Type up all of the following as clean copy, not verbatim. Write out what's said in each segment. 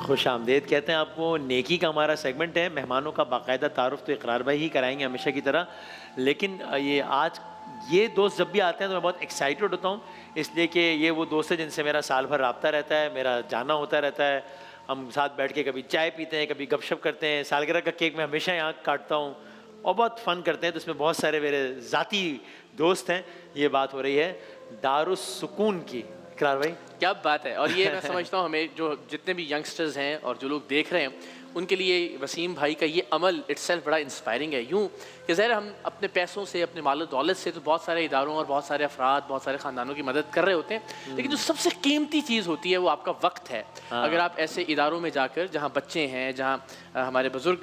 खुश आमदेद कहते हैं आपको। नेकी का हमारा सेगमेंट है, मेहमानों का बाकायदा तारुफ तो इकरार भाई ही कराएंगे हमेशा की तरह, लेकिन ये आज ये दोस्त जब भी आते हैं तो मैं बहुत एक्साइटेड होता हूँ, इसलिए कि ये वो दोस्त है जिनसे मेरा साल भर रब्ता रहता है, मेरा जाना होता रहता है। हम साथ बैठ के कभी चाय पीते हैं, कभी गपशप करते हैं। सालगिरह का केक मैं हमेशा यहाँ काटता हूँ और बहुत फ़न करते हैं, तो इसमें बहुत सारे मेरे ज़ाती दोस्त हैं। ये बात हो रही है दारुस सुकून की। इकरार भाई क्या बात है। और ये मैं समझता हूँ हमें जो जितने भी यंगस्टर्स हैं और जो लोग देख रहे हैं उनके लिए वसीम भाई का ये अमल इट्सेल्फ बड़ा इंस्पायरिंग है। यूँ कि ज़ाहिर हम अपने पैसों से, अपने माल दौलत से तो बहुत सारे इदारों और बहुत सारे अफराद, बहुत सारे ख़ानदानों की मदद कर रहे होते हैं, लेकिन जो सबसे कीमती चीज़ होती है वो आपका वक्त है। अगर आप ऐसे इदारों में जाकर, जहाँ बच्चे हैं, जहाँ हमारे बुज़ुर्ग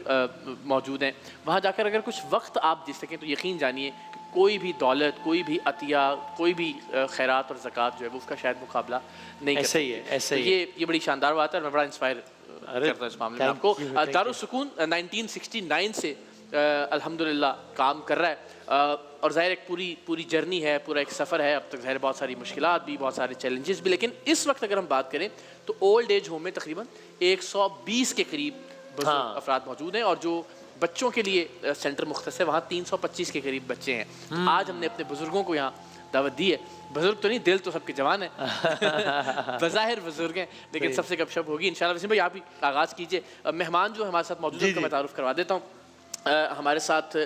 मौजूद हैं, वहाँ जाकर अगर कुछ वक्त आप दे सकें तो यकीन जानिए कोई भी दौलत, कोई भी अतिया, कोई भी खैरात और ज़कात जो है वो उसका शायद मुकाबला नहीं कर सकती। ऐसा ही है, ऐसा ही है। ये बड़ी शानदार बात है और मैं बड़ा इंस्पायर करता हूँ इस मामले में आपको। दारुस सुकून 1969 से अल्हम्दुलिल्लाह काम कर रहा है और ज़ाहिर एक पूरी जर्नी है, पूरा एक सफ़र है। अब तक ज़ाहिर बहुत सारी मुश्किलात भी, बहुत सारे चैलेंजेस भी, लेकिन इस वक्त अगर हम बात करें तो ओल्ड एज होम में तकरीबन 120 के करीब बुजुर्ग अफराद मौजूद हैं और जो बच्चों के लिए सेंटर मुख्तस है वहाँ 325 के करीब बच्चे हैं। आज हमने अपने बुजुर्गों को यहाँ दावत दी है। बुजुर्ग तो नहीं, दिल तो सबके जवान है बज़ाहिर बुजुर्ग हैं, लेकिन सबसे गपशप होगी इंशाल्लाह। वसीम भाई आप ही आगाज़ कीजिए। मेहमान जो हमारे साथ मौजूद है उनको मैं तारुफ करवा देता हूँ। हमारे साथ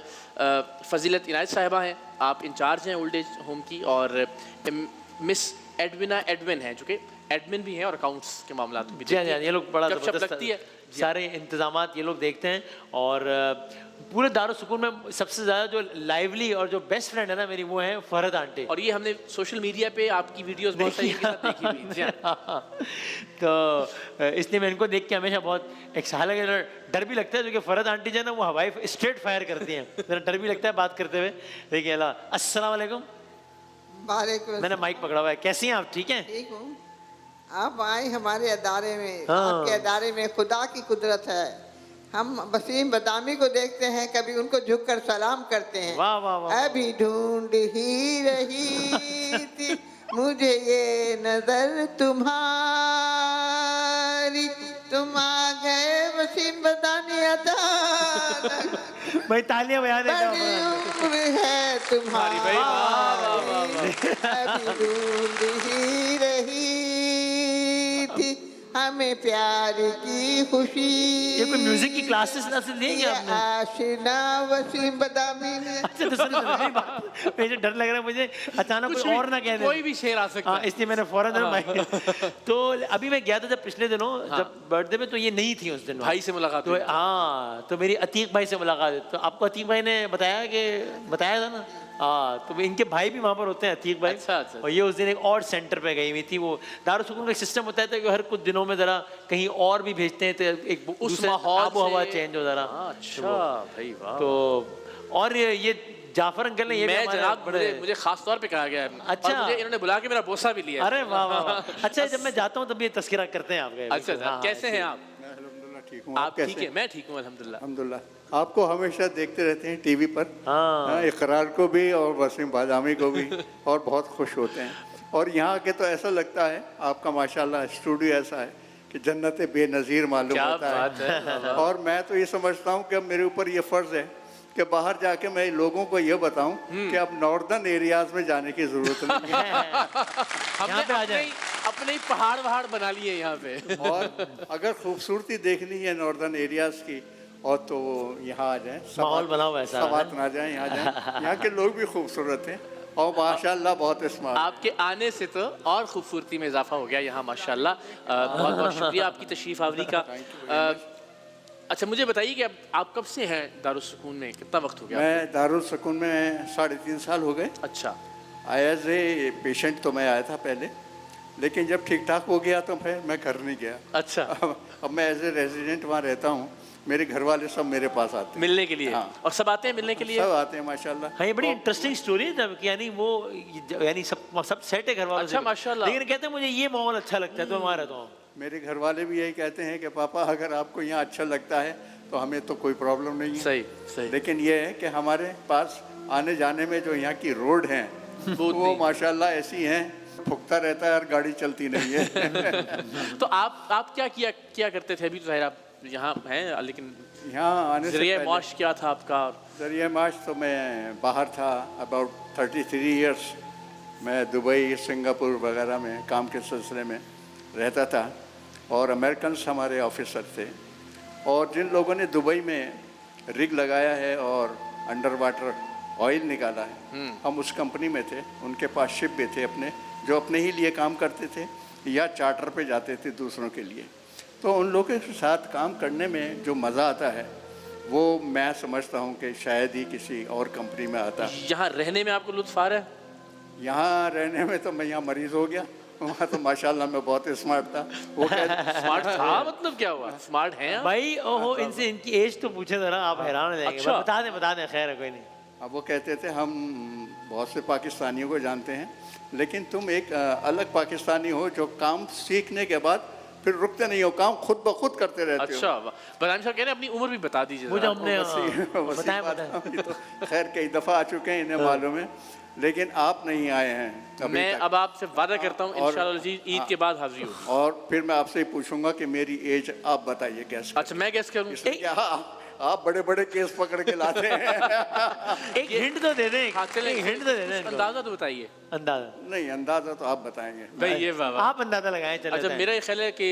फ़जीलत इनायत साहिबा हैं, आप इंचार्ज हैं ओल्ड एज होम की, और मिस एडविना एडविन हैं जो कि एडमिन भी हैं और अकाउंट्स के मामला में भी। जी हाँ, ये लोग बड़ा गपशप लगती है, सारे इंतजामात ये लोग देखते हैं। और पूरे दारुस सुकून में सबसे ज़्यादा जो लाइवली और जो बेस्ट फ्रेंड है ना मेरी, वो है फरहत आंटी। और ये हमने सोशल मीडिया पे आपकी वीडियोस बहुत सारी इनके साथ देखी हुई। जी हाँ। तो इसलिए मैं इनको देख के हमेशा बहुत एक्साइट लगे, डर भी लगता है, जो कि फरहत आंटी जो है ना वो हवाई स्ट्रेट फायर करती हैं, मेरा डर भी लगता है बात करते हुए। देखिए अस्सलाम वालेकुम। मैंने माइक पकड़ा हुआ है। कैसी हैं आप? ठीक हैं? ठीक हूँ। आप आए हमारे अदारे में। आपके अदारे में खुदा की कुदरत है। हम वसीम बदामी को देखते हैं, कभी उनको झुककर सलाम करते हैं। वाह वाह वाह। अभी ढूंढ ही रही थी मुझे ये नजर तुम्हारी, तुम आ गए वसीम बदामी भाई तालियां बजा देता है तुम्हारी, अभी ढूंढ ही रही थी हमें प्यार की खुशी। ये कोई म्यूजिक की क्लासेस ना से ली क्या आपने? आशिना वसीम बदामी ने। अच्छा, तो सुनो बात, मुझे डर लग रहा है, मुझे अचानक कुछ और ना कह दे, कोई भी शेर आ सकता है, इसलिए मैंने फौरन तो अभी मैं गया था जब पिछले दिनों जब बर्थडे में, तो ये नहीं थी उस दिन। भाई से मुलाकात तो हाँ, तो मेरी अतीक भाई से मुलाकात है। तो आपको अतीक भाई ने बताया था ना? हाँ, तो इनके भाई भी वहाँ पर होते हैं, अतीक भाई। अच्छा। और ये उस दिन एक और सेंटर पे गई हुई थी। वो दारुस सुकून का सिस्टम होता है कि हर कुछ दिनों में जरा कहीं और भी भेजते हैं, तो एक उस माहौल आबो हवा चेंज हो जरा। अच्छा भाई वाह। तो और ये जाफर अंकल ने ये मैं जनाब मुझे खास तौर पे कहा गया है। अच्छा, मुझे इन्होंने बुला के मेरा बोसा भी लिया। अरे वाह वाह। अच्छा, जब मैं जाता हूँ तब ये तस्करा करते हैं आपके। अच्छा, कैसे हैं आप? अल्हम्दुलिल्लाह ठीक हूँ। आप ठीक है? मैं ठीक हूँ अल्हम्दुलिल्लाह। अल्हम्दुलिल्लाह। आपको हमेशा देखते रहते हैं टीवी पर, हाँ। इकरार को भी और वसीम बादामी को भी, और बहुत खुश होते हैं। और यहाँ के तो ऐसा लगता है आपका माशाल्लाह स्टूडियो ऐसा है कि जन्नत बेनज़ीर मालूम होता है। और मैं तो ये समझता हूँ कि अब मेरे ऊपर ये फ़र्ज़ है कि बाहर जाके मैं लोगों को ये बताऊं कि अब नॉर्दर्न एरियाज में जाने की जरूरत नहीं है। हमने अपने पहाड़ वहाड़ बना लिए यहाँ पे। और अगर खूबसूरती देखनी है नॉर्दर्न एरियाज की, और तो यहाँ आ जाएं, माहौल बना हुआ है सारा। सवात ना जाएं, यहाँ जाएं। यहाँ के लोग भी खूबसूरत हैं और माशाल्लाह बहुत स्मार्ट। आपके आने से तो और खूबसूरती में इजाफा हो गया यहाँ माशाल्लाह। बहुत बहुत शुक्रिया आपकी तशरीफ़ आवरी का। अच्छा, मुझे बताइए कि आप कब से हैं दारुस सुकून में? कितना वक्त हो गया? मैं दारुस सुकून में 3.5 साल हो गए। अच्छा। एज ए पेशेंट तो मैं आया था पहले, लेकिन जब ठीक ठाक हो गया तो फिर मैं घर नहीं गया। अच्छा। अब मैं एज ए रेजिडेंट वहाँ रहता हूँ। मेरे घर वाले सब मेरे पास आते हैं मिलने के लिए। हाँ। और सब आते हैं मिलने के लिए? सब आते हैं माशाल्लाह। हाँ, ये बड़ी इंटरेस्टिंग स्टोरी है जब कि यानी वो सब सेट है घर वालों। अच्छा माशाल्लाह। लेकिन कहते हैं मुझे ये माहौल अच्छा लगता है तो मैं वहाँ रहता हूँ। मेरे घर वाले भी यही कहते हैं कि पापा अगर आपको यहाँ अच्छा लगता है तो हमें तो कोई प्रॉब्लम नहीं है। सही। लेकिन ये है कि हमारे पास आने जाने में जो यहाँ की रोड हैं वो माशाल्लाह ऐसी हैं फुकता रहता है और गाड़ी चलती नहीं है। तो आप क्या करते थे? अभी तो ज़ाहिर आप यहाँ हैं, लेकिन यहाँ आने से ज़रिए पहले माश क्या था आपका? ज़रिए माश तो मैं बाहर था, अबाउट 33 इयर्स मैं दुबई, सिंगापुर वगैरह में काम के सिलसिले में रहता था, और अमेरिकन्स हमारे ऑफिसर थे। और जिन लोगों ने दुबई में रिग लगाया है और अंडर वाटर ऑयल निकाला है, हम उस कंपनी में थे। उनके पास शिप भी थे अपने, जो अपने ही लिए काम करते थे या चार्टर पे जाते थे दूसरों के लिए। तो उन लोगों के साथ काम करने में जो मज़ा आता है वो मैं समझता हूँ कि शायद ही किसी और कंपनी में आता। यहाँ रहने में आपको लुत्फ़ आ रहा है? यहाँ रहने में तो मैं यहाँ मरीज़ हो गया, वहाँ तो माशाल्लाह मैं बहुत स्मार्ट था। वो स्मार्ट था मतलब क्या हुआ? स्मार्ट हैं आप? भाई ओहो, इनसे इनकी एज तो पूछे ज़रा, आप हैरान हो जाएंगे। अच्छा। बता दें, खैर है, कोई नहीं। अब वो कहते थे हम बहुत से पाकिस्तानियों को जानते हैं, लेकिन तुम एक अलग पाकिस्तानी हो जो काम सीखने के बाद फिर रुकते नहीं हो, काम खुद ब खुद करते रहते अच्छा, हो। बदाम साहब कह रहे हैं अपनी उम्र भी बता दीजिए मुझे ज़रा। हमने वसी बताया बात है, तो खैर कई दफ़ा आ चुके हैं, इन्हें मालूम है, लेकिन आप नहीं आए हैं अभी मैं तक। अब आपसे वादा करता हूँ और- इंशाअल्लाह जी ईद के बाद हाजिरी होगी। और फिर मैं आपसे ही पूछूंगा कि मेरी एज आप बताइए कैसे। अच्छा, मैं गैस करूँ? इसलिए आप बड़े बड़े केस पकड़ के लाते हैं। एक हिंट तो दे दें, हाँ चलें, एक हिंट तो दे दें इनको। अंदाज़ा तो बताइए अंदाजा नहीं, अंदाजा तो आप बताएंगे। भाई। ये बाबा, आप अंदाजा लगाएं, चले अच्छा बताएं। मेरा ये ख्याल है कि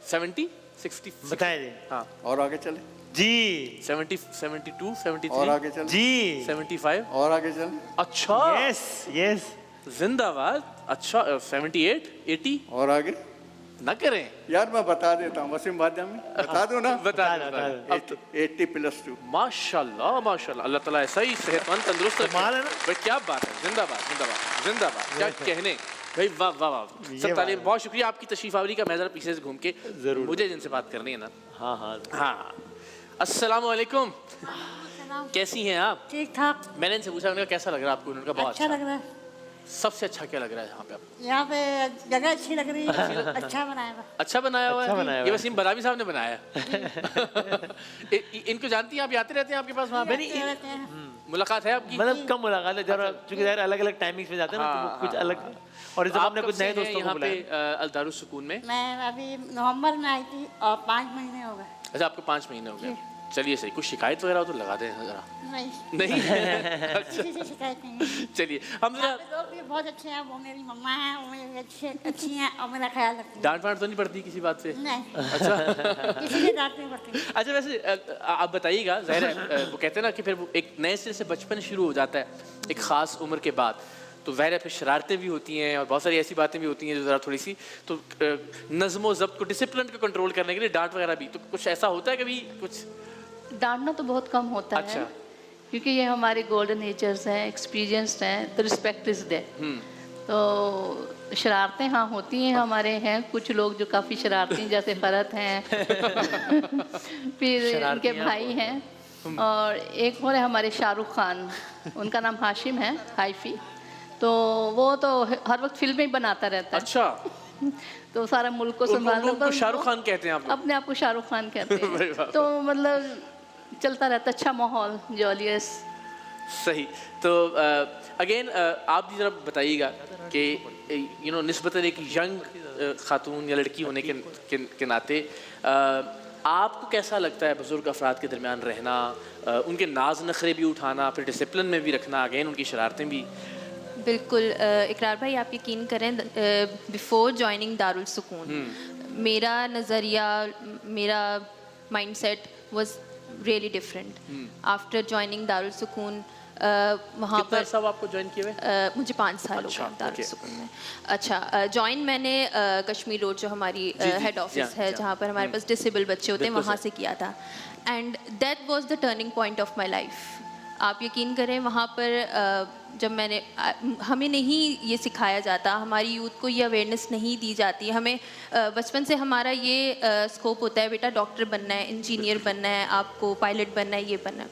70 60 बताएं जी। हाँ और आगे चले, जी 70 72 और 73 आगे चले, जी 75। और आगे चले, अच्छा, यस यस। जिंदाबाद। अच्छा 78 80 और आगे। ना करें। यार मैं बता देता हूँ, वसीम बादशाह बता दूँ ना। बता दो, दो। अब तो 80+2। माशाल्लाह माशाल्लाह, अल्लाह ताला ऐसा ही सेहतमंद तंदुरुस्त रखे। कमाल है ना? भाई क्या बात है, जिंदाबाद जिंदाबाद जिंदाबाद, क्या कहने भाई, वाह वाह वाह। ये सब तालीम, बात है। बहुत शुक्रिया आपकी तशरीफ आवरी का। मैं जरा पीछे से घूम के, जरूर। मुझे जिनसे बात करनी है ना। हाँ हाँ। हाँ, अस्सलाम वालेकुम, कैसी हैं आप? ठीक ठाक। मैंने इनसे पूछा, उन्होंने कहा कैसा लग रहा है आपको? उन्होंने कहा बहुत अच्छा अच्छा। लग रहा है। सबसे अच्छा क्या लग रहा है यहाँ पे आपको? यहाँ पे जगह अच्छी लग रही है, अच्छा बनाया हुआ। अच्छा बनाया हुआ अच्छा है। बनाया हुआ ये है। वसीम बदामी साहब ने बनाया है। इनको जानती हैं आप? आते रहते हैं आपके पास वहाँ पे? आते रहते हैं। मुलाकात है आपकी? मतलब कम मुलाकात है जरा, चूंकि ज़ाहिर अलग अलग टाइमिंग्स में जाते हैं ना, तो हाँ, वो कुछ हाँ, अलग। और इस आप हमने कब कुछ से नए हैं दोस्तों को यहाँ पे बुलाया। अल दारुस सुकून में? मैं अभी नवंबर में आई थी और 5 महीने हो गए। अच्छा, आपको 5 महीने हो गए। चलिए सही, कुछ शिकायत वगैरह हो तो लगा दें जरा। नहीं, नहीं किसी से शिकायत नहीं है। चलिए हम जरा, यहाँ पे लोग भी बहुत अच्छे हैं, वो मेरी मम्मा हैं, वो मेरी अच्छी हैं और मेरा ख्याल रखती हैं। डांट वांट तो नहीं पड़ती किसी बात से? नहीं, अच्छा किसी से डांट नहीं पड़ती। अच्छा, वैसे आप बताइएगा, ज़ाहिर है वो कहते हैं ना कि फिर वो एक नए सिरे से बचपन शुरू हो जाता है एक ख़ास उम्र के बाद, तो ज़ाहिर है फिर शरारतें भी होती हैं और बहुत सारी ऐसी बातें भी होती हैं जो ज़रा थोड़ी सी, तो नज़्म व ज़ब्त को, डिसिप्लिन को कंट्रोल करने के लिए डांट वगैरह भी, तो कुछ ऐसा होता है कभी कुछ? डांटना तो बहुत कम होता अच्छा। है, क्योंकि ये हमारे गोल्डन नेचर्स हैं, एक्सपीरियंस्ड हैं, तो रिस्पेक्ट इज देयर। तो शरारतें हाँ होती हैं, हमारे हैं कुछ लोग जो काफ़ी शरारती हैं, जैसे फरहत हैं फिर इनके भाई हैं, और एक और है हमारे शाहरुख खान, उनका नाम हाशिम है, हाइफी। तो वो तो हर वक्त फिल्में ही बनाता रहता है। अच्छा, तो सारा मुल्क को संभालना, उनको शाहरुख खान कहते हैं आप लोग? अपने आप को शाहरुख खान कहते भाई वाह। हैं। तो मतलब चलता रहता, अच्छा माहौल, जॉलियस। सही। तो अगेन आप भी ज़रा बताइएगा कि निस्बतन एक यंग खातून या लड़की होने के नाते आपको कैसा लगता है बुज़ुर्ग अफराद के दरमियान रहना, उनके नाज नखरे भी उठाना, फिर डिसिप्लिन में भी रखना, अगेन उनकी शरारतें भी? बिल्कुल इकरार भाई, आप यकीन करें, बिफोर जॉइनिंग दारुल सुकून मेरा नज़रिया, मेरा mindset was really different. After joining Darul सुकून वहाँ कितना पर सब आपको ज्वाइन किए हुए? मुझे 5 साल हो अच्छा, गए दारुल okay. सुकून में। अच्छा, ज्वाइन मैंने कश्मीर रोड जो हमारी हेड ऑफिस है, जहाँ पर हमारे पास डिसेबल बच्चे होते हैं, वहाँ से किया था। And that was the turning point of my life. आप यकीन करें, वहाँ पर जब मैंने, हमें नहीं ये सिखाया जाता, हमारी यूथ को ये अवेयरनेस नहीं दी जाती। हमें बचपन से हमारा ये स्कोप होता है, बेटा डॉक्टर बनना है, इंजीनियर बनना है, आपको पायलट बनना है, ये बनना है।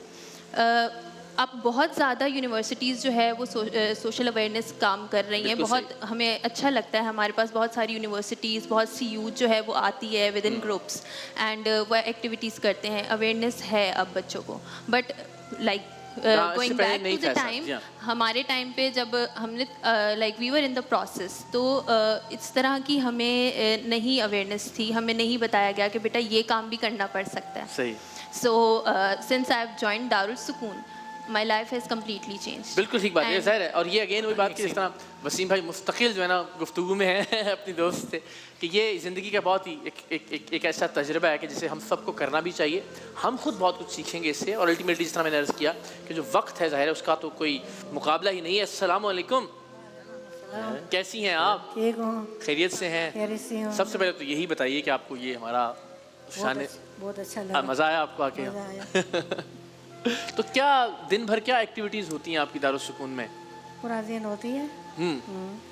अब बहुत ज़्यादा यूनिवर्सिटीज़ जो है वो सोशल अवेयरनेस काम कर रही हैं, बहुत हमें अच्छा लगता है। हमारे पास बहुत सारी यूनिवर्सिटीज़, बहुत सी यूथ जो है वो आती है विद इन ग्रुप्स, एंड वह एक्टिविटीज़ करते हैं, अवेयरनेस है अब बच्चों को। But like going back to the time, हमारे टाइम पे जब हमने like we were in the process, तो इस तरह की हमें नहीं अवेयरनेस थी, हमें नहीं बताया गया कि बेटा ये काम भी करना पड़ सकता है। सही। So since I have joined Darul Sukoon, my life has completely change. बिल्कुल ठीक बात है, ज़ाहिर है। और ये अगेन वही बात की जिस तरह वसीम भाई मुस्तकिल जो है ना गुफ्तगू में है अपनी दोस्त से, कि ये ज़िंदगी का बहुत ही एक ऐसा तजर्बा है कि जिसे हम सबको करना भी चाहिए। हम खुद बहुत कुछ सीखेंगे इससे, और अल्टीमेटली जिस तरह मैंने अर्ज़ किया कि जो वक्त है ज़ाहिर है उसका तो कोई मुकाबला ही नहीं है। अस्सलाम वालेकुम, कैसी हैं आप? ठीक हूँ, खैरियत से हैं? खैरियत से हूँ। सबसे पहले तो यही बताइए कि आपको ये हमारा शान, बहुत अच्छा लगा, मज़ा आया आपको आके? मज़ा आया। तो क्या दिन भर क्या एक्टिविटीज़ होती हैं आपकी दारुल सुकून में? पूरा दिन होती है।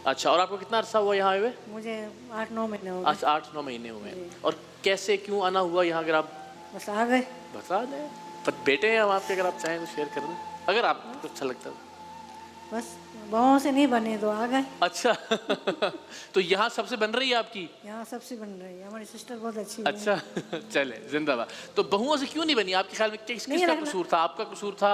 अच्छा, और आपको कितना अरसा हुआ यहाँ आए हुए? मुझे 8-9 महीने हो गए। अच्छा, 8-9 महीने हुए हैं। और कैसे क्यों आना हुआ यहाँ, अगर आप बस आ गए। बता दें? पर बेटे हैं हम आपके, अगर आप चाहें तो शेयर कर दें, अगर आपको अच्छा लगता है। बस बहुओं से नहीं बने तो आ गए। अच्छा तो यहाँ सबसे बन रही है आपकी? यहाँ सबसे बन रही है, हमारी सिस्टर बहुत अच्छी है। अच्छा चले जिंदाबाद। तो बहुओं से क्यों नहीं बनी आपके ख्याल में? किसका कसूर था? आपका कसूर था?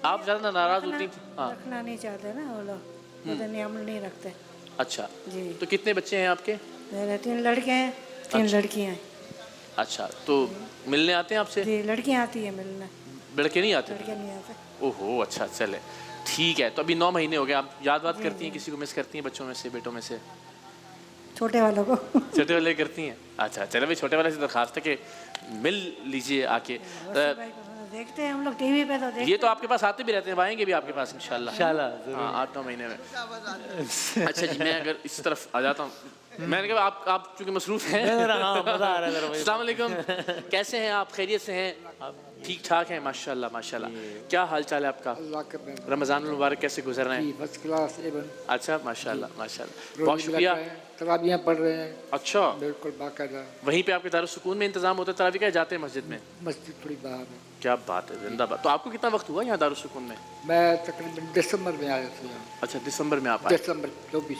आप ज़्यादा नाराज़ होती थी? हाँ, रखना नहीं चाहते ना वो लोग, नियम नहीं रखते। अच्छा जी। तो कितने बच्चे हैं आपके? मेरे 3 लड़के हैं, 3 लड़कियाँ हैं। अच्छा, तो मिलने आते हैं आपसे? जी, लड़कियाँ आती है मिलने, लड़के नहीं आते? लड़के नहीं आते। ओहो, अच्छा चले ठीक है। तो अभी 9 महीने हो गए, आप याद बात करती हैं? किसी को मिस करती हैं बच्चों में से, बेटों में से? छोटे वालों को। छोटे वाले करती हैं? अच्छा चलो भाई, छोटे वाले से दरखास्त है कि मिल लीजिए आके। देखते हैं हम लोग टीवी पे, तो देखते ये तो आपके पास आते भी रहते हैं, आएंगे भी आपके पास इंशाल्लाह। हाँ, 8-9 महीने में। अच्छा जी, मैं अगर इस तरफ आ जाता हूँ, मैंने कहा आप चूँकि मसरूफ़ हैं। अस्सलाम वालेकुम, कैसे हैं आप? खैरियत से हैं? ठीक ठाक हैं? माशाल्लाह माशाल्लाह। क्या हाल चाल है आपका? रमज़ान मुबारक कैसे गुजर रहे हैं? First class A one. अच्छा माशाल्लाह माशाल्लाह, बहुत शुक्रिया। तराबियाँ पढ़ रहे हैं। अच्छा, बिल्कुल बाकायदा। वहीं पे आपके दारुल सुकून में इंतजाम होता है तरावी का? जाते हैं मस्जिद में? मस्जिद थोड़ी बाहर है। क्या बात है, जिंदाबाद। तो आपको कितना वक्त हुआ यहाँ दारुल सुकून में? मैं तकरीबन दिसंबर में आया था यहाँ। अच्छा, दिसंबर में आप आए? दिसंबर 24।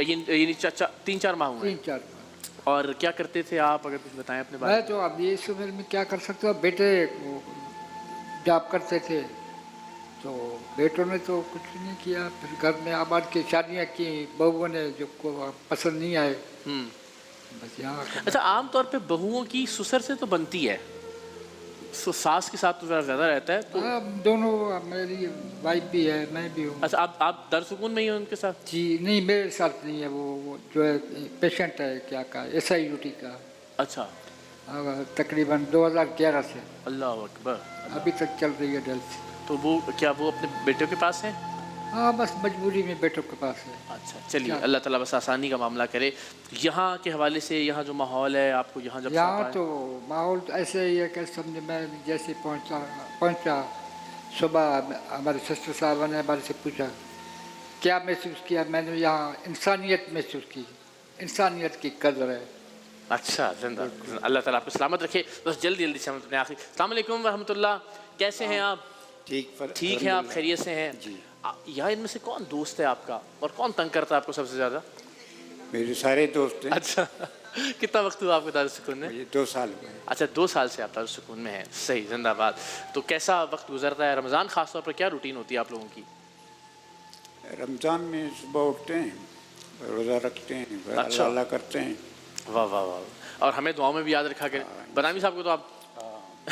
ये 3-4 माह हुए? 3-4। और क्या करते थे आप, अगर कुछ बताएं अपने बारे में? मैं तो अब इस उम्र में क्या कर सकता हूँ, बेटे जॉब करते थे, तो बेटों ने तो कुछ नहीं किया। फिर घर में आबाद की शादियाँ की, बहुओं ने जो को पसंद नहीं आए, बस यहाँ। अच्छा, आमतौर पे बहुओं की ससुर से तो बनती है, सास के साथ तो ज़्यादा रहता है। तो दोनों, मेरी वाइफ भी है, मैं भी हूँ। अच्छा, आप दारुल सुकून में ही हो उनके साथ? जी नहीं, मेरे साथ नहीं है। वो जो है पेशेंट है, क्या का SIUT का। अच्छा, तकरीबन 2011 से। अल्लाह अकबर। अभी तक चल रही है डल। तो वो क्या वो अपने बेटों के पास हैं? हाँ, बस मजबूरी में बेटों के पास है। अच्छा चलिए, अल्लाह ताला बस आसानी का मामला करे। यहाँ के हवाले से यहाँ जो माहौल है, आपको यहाँ जब यहाँ तो माहौल ऐसे ही है कि समझे, मैं जैसे पहुँचा सुबह, हमारे सिस्टर साहबा ने हमारे से पूछा क्या महसूस किया। मैंने यहाँ इंसानियत महसूस की, इंसानियत की कदर है। अच्छा, जिंदा, अल्लाह ताला आपको सलामत रखे। बस जल्दी जल्दी से हम अपने आखिरी। अस्सलाम वालेकुम रहमतुल्लाह, कैसे हैं आप? ठीक है आप? खैरियत से हैं जी? यहाँ इनमें से कौन दोस्त है आपका, और कौन तंग करता है आपको सबसे ज़्यादा? मेरे सारे दोस्त हैं। अच्छा कितना वक्त हुआ आपको दारुल सुकून में? 2 साल हुए। अच्छा, 2 साल से आप दारुल सुकून में हैं। सही, जिंदाबाद। तो कैसा वक्त गुजरता है? रमज़ान खास तौर पर क्या रूटीन होती है आप लोगों की? रमज़ान में सुबह उठते हैं, रोज़ा रखते हैं, अच्छा, अल्लाह करते हैं। वाह वाह वाह। और हमें दुआओं में भी याद रखा करें। बनामी साहब को तो आप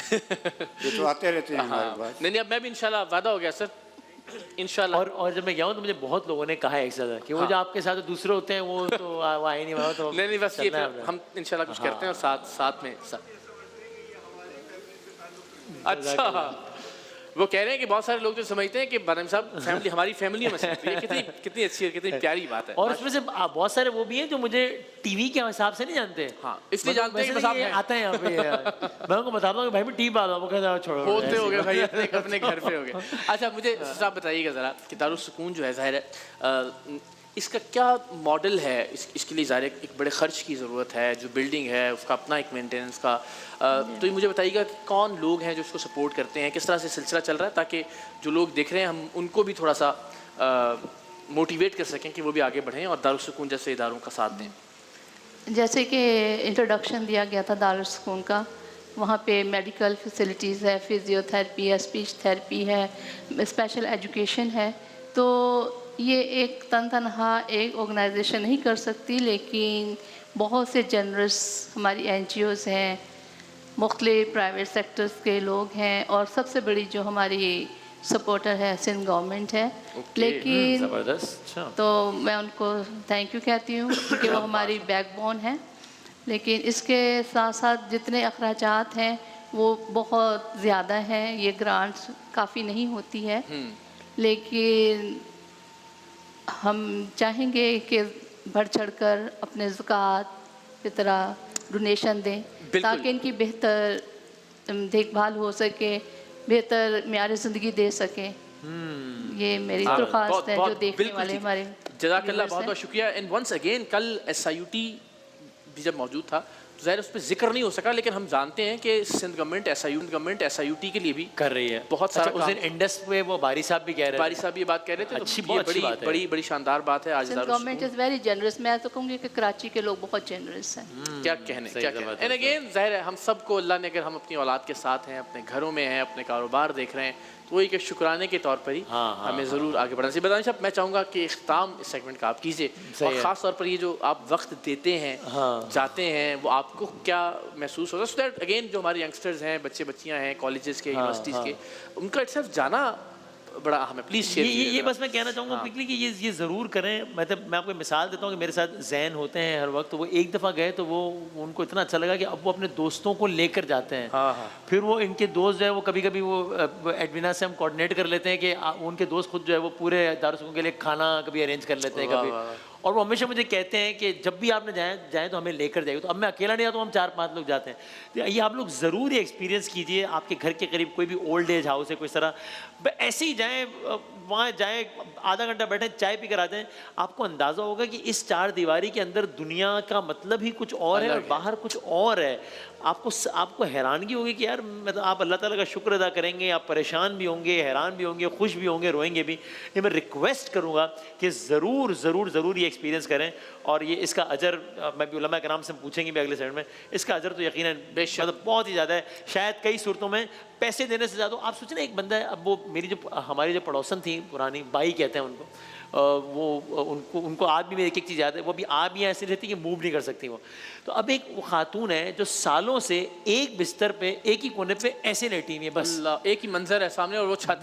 ये तो आते रहते हैं हमारे पास। नहीं, अब मैं भी इंशाल्लाह, वादा हो गया सर, इंशाल्लाह। और जब मैं गया हूँ तो मुझे बहुत लोगों ने कहा है एक साथ कि वो जो आपके साथ दूसरे होते हैं वो तो आए नहीं वहाँ। तो नहीं बस ये हम इंशाल्लाह कुछ करते हैं, और साथ में अच्छा, वो कह रहे हैं कि बहुत सारे लोग जो समझते हैं कि बनामी साहब फैमिली, हमारी फैमिली में से, ये कितनी अच्छी और कितनी प्यारी बात है। और उसमें से बहुत सारे वो भी हैं जो मुझे टीवी के हिसाब से नहीं जानते। हाँ, इसलिए जानते हैं कि साहब आते हैं यहाँ पे। मैं उनको बताता हूँ कि भाई मैं टीवी आता हूँ, वो कहता है छोड़ो, होते हो गए भाई, अपने घर पे हो गए। अच्छा, मुझे आप बताइएगा ज़रा कि दारुल सुकून जो है, ज़ाहिर है इसका क्या मॉडल है? इसके लिए ज़ाहिर एक बड़े ख़र्च की ज़रूरत है, जो बिल्डिंग है उसका अपना एक मेंटेनेंस का। तो ये मुझे बताइएगा कि कौन लोग हैं जो इसको सपोर्ट करते हैं, किस तरह से सिलसिला चल रहा है, ताकि जो लोग देख रहे हैं हम उनको भी थोड़ा सा मोटिवेट कर सकें कि वो भी आगे बढ़ें और दारुल सुकून जैसे इदारों का साथ दें। जैसे कि इंट्रोडक्शन दिया गया था दारुल सुकून का, वहाँ पे मेडिकल फैसिलिटीज़ है, फिज़ियोथेरेपी है, स्पीच थेरेपी है, स्पेशल एजुकेशन है। तो ये एक तनहा एक ऑर्गेनाइजेशन नहीं कर सकती, लेकिन बहुत से जनरस हमारी NGOs हैं, मुख्तलिफ प्राइवेट सेक्टर्स के लोग हैं, और सबसे बड़ी जो हमारी सपोर्टर है सिंध गवर्नमेंट है। लेकिन तो मैं उनको थैंक यू कहती हूँ क्योंकि वो हमारी बैकबोन है। लेकिन इसके साथ साथ जितने अखराजात हैं वो बहुत ज़्यादा हैं, ये ग्रांट्स काफ़ी नहीं होती है, लेकिन हम चाहेंगे कि बढ़ चढ़कर अपने ज़कात फितरा डोनेशन दें ताकि इनकी बेहतर देखभाल हो सके, बेहतर म्यार ज़िंदगी दे सकें। ये मेरी दरख्वास्त है जो देखने वाले हमारे। जज़ाकल्लाह, बहुत बहुत शुक्रिया। एंड वंस अगेन कल SIUT भी जब मौजूद था तो ज़ाहिर उस पर जिक्र नहीं हो सका, लेकिन हम जानते हैं कि सिंध गवर्नमेंट SIUT के लिए भी कर रही है बहुत सारा। उस दिन इंडस में वो बारी साहब भी कह रहे थे, बारी साहब ये बात कह रहे थे, अच्छी तो ये बड़ी शानदार बात है। आज गवर्नमेंट इज़ वेरी जनरस। मैं तो कहूँगी कि कराची के लोग बहुत जनरस हैं। क्या कहने। एंड अगेन ज़ाहिर है हम सबको अल्लाह ने, अगर हम अपनी औलाद के साथ हैं, अपने घरों में हैं, अपने कारोबार देख रहे हैं, तो वही कि शुक्राने के तौर पर ही हमें ज़रूर आगे बढ़ना चाहिए। बताएं साहब, मैं चाहूँगा कि इख्तिताम इस सेगमेंट का आप कीजिए, और ख़ास तौर पर ये जो आप वक्त देते हैं, जाते हैं, वो आपको क्या महसूस होता है? सो दैट अगेन जो हमारे यंगस्टर्स हैं, बच्चे बच्चियाँ हैं कॉलेजेस के, यूनिवर्सिटीज़ के, उनका इट्सेल्फ जाना बड़ा अहम है। प्लीज़ शेयर ये बस मैं कहना चाहूँगा क्विकली कि ये ज़रूर करें। मतलब मैं आपको मिसाल देता हूँ कि मेरे साथ जैन होते हैं हर वक्त, तो वो एक दफ़ा गए तो वो उनको इतना अच्छा लगा कि अब वो अपने दोस्तों को लेकर जाते हैं। फिर वो इनके दोस्त जो है वो कभी कभी वो एडमिना से हम कोऑर्डिनेट कर लेते हैं कि उनके दोस्त खुद जो है वो पूरे दारुल के लिए खाना कभी अरेंज कर लेते हैं कभी, और वो हमेशा मुझे कहते हैं कि जब भी आपने जाएँ तो हमें लेकर जाइए। तो अब मैं अकेला नहीं आता, तो हम 4-5 लोग जाते हैं। तो ये आप लोग ज़रूर ये एक्सपीरियंस कीजिए। आपके घर के करीब कोई भी ओल्ड एज हाउस है, कोई तरह ऐसे ही जाएँ, वहाँ जाएँ, आधा घंटा बैठें, चाय पी कर आते हैं, आपको अंदाज़ा होगा कि इस 4 दीवारी के अंदर दुनिया का मतलब ही कुछ और है और बाहर कुछ और है। आपको हैरानगी होगी कि यार मतलब आप अल्लाह ताला का शुक्र अदा करेंगे, आप परेशान भी होंगे, हैरान भी होंगे, खुश भी होंगे, रोएंगे भी। ये मैं रिक्वेस्ट करूँगा कि ज़रूर ज़रूर ज़रूर ये एक्सपीरियंस करें, और ये इसका अजर मैं भी उलमा कराम से पूछेंगे भी अगले सेशन में, इसका अजर तो यकीनन मतलब बहुत ही ज़्यादा है। शायद कई सूरतों में पैसे देने से ज़्यादा। आप सोचें एक बंदा है, अब वो हमारी जो पड़ोसन थी पुरानी बाई कहते हैं उनको, उनको आज भी मेरी एक चीज़ याद है, वो भी आज भी ऐसी रहती कि मूव नहीं कर सकती वो। तो अब एक वो खातून है जो सालों से एक बिस्तर पे, एक ही कोने पे ऐसे लेटी हुई है, बस एक ही मंजर है सामने और वो छत,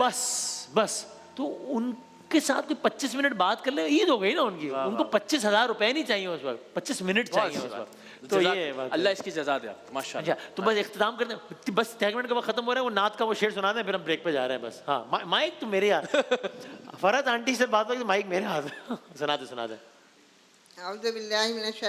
बस। तो उनके साथ कोई 25 मिनट बात कर ले, ईद हो गई ना उनकी। उनको 25,000 रुपए नहीं चाहिए उस वक्त, 25 मिनट चाहिए उस वक्त। तो ये अल्लाह इसकी जज़ा दे माशाअल्लाह। तो बस इख्तिताम करते हैं, बस सेगमेंट का वक्त खत्म हो रहा है, वो नात का वो शेर सुना दें, फिर हम ब्रेक पे जा रहे हैं बस। हाँ, माइक तो मेरे यार फरहत आंटी से बात हो, माइक मेरे हाथ सुना दे।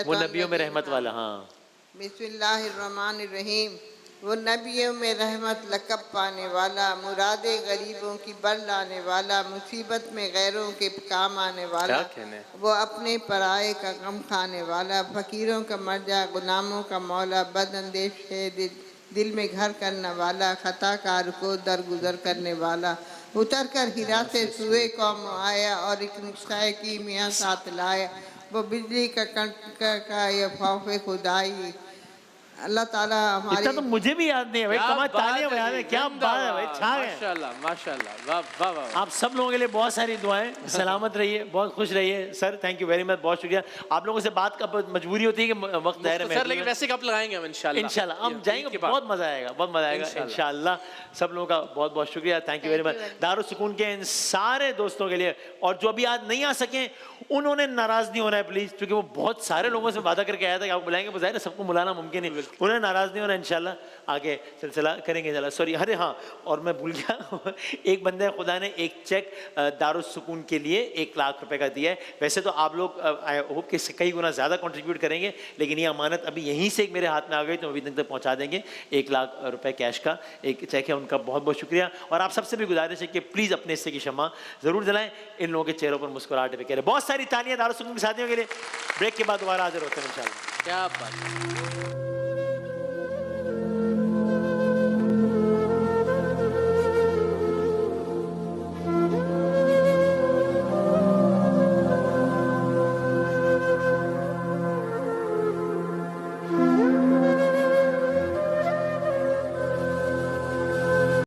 वो नबियों में रहमत वाला। हाँ, बिस्मिल्लाहिर्रहमानिर्रहीम। वो नबियों में रहमत लक़ब पाने वाला, मुरादे गरीबों की बर लाने वाला, मुसीबत में गैरों के काम आने वाला, वो अपने पराए का गम खाने वाला, फ़कीरों का मर्जा, गुलामों का मौला, बदअंदेश है दिल में घर करने वाला, खताकार को दरगुजर करने वाला, उतर कर हिरा से सुए कौम आया और एक नुस्ख़ा की मियाँ साथ लाया, वो बिजली का ये खौफ़ खुदाई। अल्लाह ताला हमारी, इतना तो मुझे भी याद नहीं है भाई, कमाल, तालियां बजा दें, क्या बात है भाई, छा गए माशाल्लाह, वाह वाह वाह। आप सब लोगों के लिए बहुत सारी दुआएं, सलामत रहिए, बहुत खुश रहिए sir, thank you very much, बहुत शुक्रिया। आप लोगों से बात का मजबूरी होती है कि वक्त दायरे में सर, लेकिन वैसे कब लगाएंगे हम इंशाल्लाह हम जाएंगे, बहुत मजा आएगा इंशाल्लाह। सब लोगों का बहुत बहुत शुक्रिया, thank you very much. Darul सुकून के इन सारे दोस्तों के लिए, और जो अभी आज नहीं आ सके उन्होंने नाराज नहीं होना है प्लीज, क्योंकि वो बहुत सारे लोगों से वादा करके आया था कि आप बुलाएंगे, वो ज़ाहिर सबको बुलाना मुमकिन नहीं, उन्हें नाराज नहीं होना, इंशाल्लाह आगे सिलसिला करेंगे इंशाल्लाह। सॉरी, अरे हाँ, और मैं भूल गया एक बंदे खुदा ने एक चेक दारुल सुकून के लिए 1 लाख रुपए का दिया है। वैसे तो आप लोग आई होप कि कई गुना ज़्यादा कंट्रीब्यूट करेंगे, लेकिन ये अमानत अभी यहीं से मेरे हाथ में आ गई तो अभी तक पहुँचा देंगे। 1 लाख रुपए कैश का एक चेक है, उनका बहुत बहुत शुक्रिया। और आप सबसे भी गुजारिश है कि प्लीज़ अपने हिस्से की शम्मा ज़रूर जलाएं, इन लोगों के चेहरों पर मुस्कुराहट पे करें। बहुत सारी तालियां दारुल सुकून के साथियों के लिए। ब्रेक के बाद दोबारा हाजिर होते हैं इंशाल्लाह। क्या बात।